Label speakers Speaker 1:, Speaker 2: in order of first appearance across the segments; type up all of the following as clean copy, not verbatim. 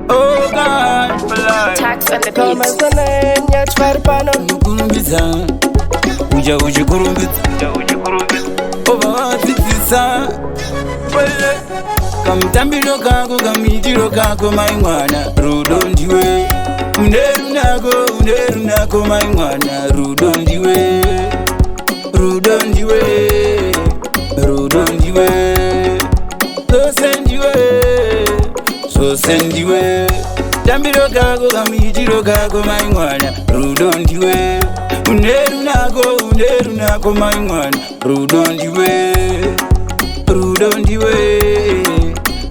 Speaker 1: Oh God,
Speaker 2: Tax on the
Speaker 3: Kama
Speaker 2: beat.
Speaker 3: zanenya chvarpano
Speaker 1: ukurumbiza uja uchikurumbiza ovawadzidzisa kamutambiro kako kamuitiro kako mai mwana rudo ndiwe underunako mai mwana rudo ndiwe rudo ndiwe rudo ndiwe zose ndiwe tambiro kako kamuitiro kako mai mwana rudo ndiwe underunako mai mwana rudo ndiwe rudo ndiwe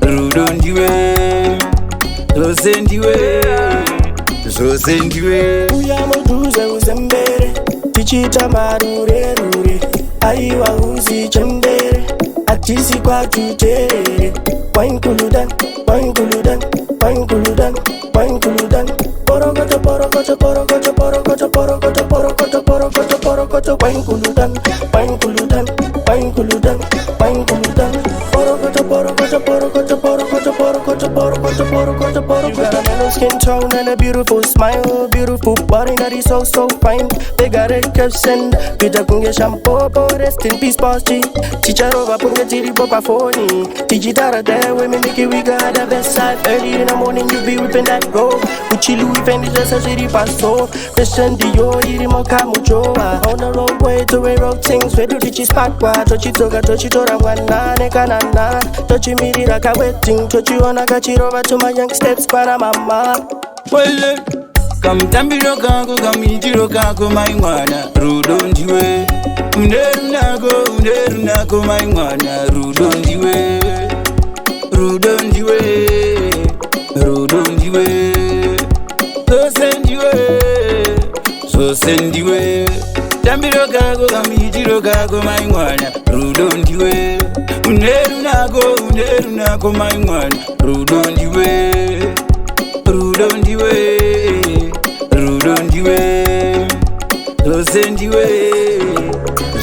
Speaker 1: rudo ndiwe zose ndiwe
Speaker 3: uya muduze uzembere tichita marurerure aiwa uzi chembere atisi kwatuterere wainkuludan wainkuludan wainkuludan wainkuludan porokoto porokoto porokoto porokoto porokoto porokoto porokoto porokoto wainkuludan wainkuludan wainkuludan wainkuludan porokoto porokoto porokoto porokoto porokoto porokoto porokoto porokoto. You got a mellow skin tone and a beautiful smile, beautiful body that is so so fine. They got a crescent, pita kunge shampoo, rest in peace, boss G. Chicharova punge tiri popa phone. Tijitara there, women make it, we got the best side. Early in the morning, you be whipping that roll. Uchi Louis Fendi just as it paso. Christian Dior, iri moka muchoa. On the roadway to where road things, where do the spot kwa. Tochi tora wana, nekanana. Tochi miri raka waiting, tochi ona kachirova to my young steps para mama.
Speaker 1: wele kamutambiro kako kamuitiro kako mai mwana rudo ndiwe underunako mai mwana rudo ndiwe rudo ndiwe rudo ndiwe zose ndiwe tambiro kako kamuitiro kako mai mwana rudo ndiwe underunako mai mwana rudo ndiwe rudo ndiwe rudo ndiwe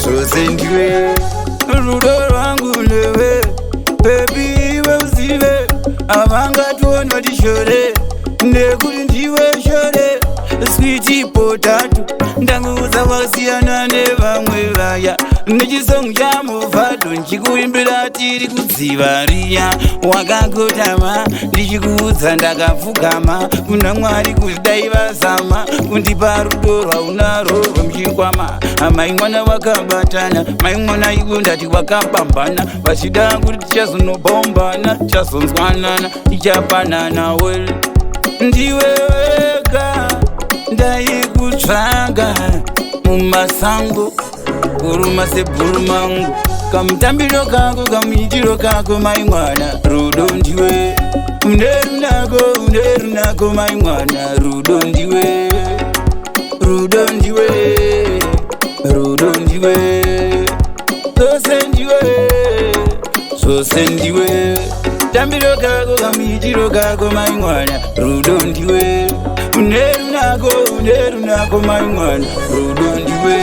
Speaker 1: zose ndiwe rudo rwangu lewe bebi iwe uzive avangatuoni vatishore nekuti ndiwe shore switi potatu ndanguza wasiyana nevamwe vaya nechisongo chamuvhadho nchikuimbira tiri kudziva riya wakakotama ndichikuudza ndakapfugama kuna mwari kuzidai vazama kundipa rudo rwaunaro rwomuchikwama amai mwana wakabatana mai mwana iwo ndati wakapambana vachida kuti tichazonobombana tichazonzwanana tichapanana wele ndiwe wega ndaikutsvaga mumasango kuruma sebhurumangu kamutambiro kako kamuitiro kako mai mwana rudo ndiwe underunako mai mwana rudo ndiwe rudo ndiwe rudo ndiwe zose ndiwe tambiro kako kamuitiro kako mai mwana rudo ndiwe underunako mai mwana rudo ndiwe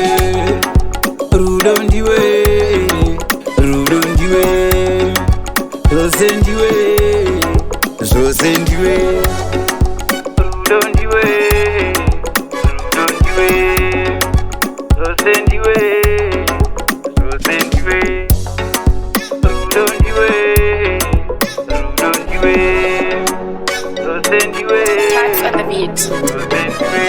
Speaker 1: rudo ndiwe rudo ndiwe zose ndiwe rudo ndiwe rudo ndiwe zose ndiwe rudo ndiwe rudo ndiwe zose ndiwe
Speaker 2: Tax on the beat.
Speaker 1: zose ndiwe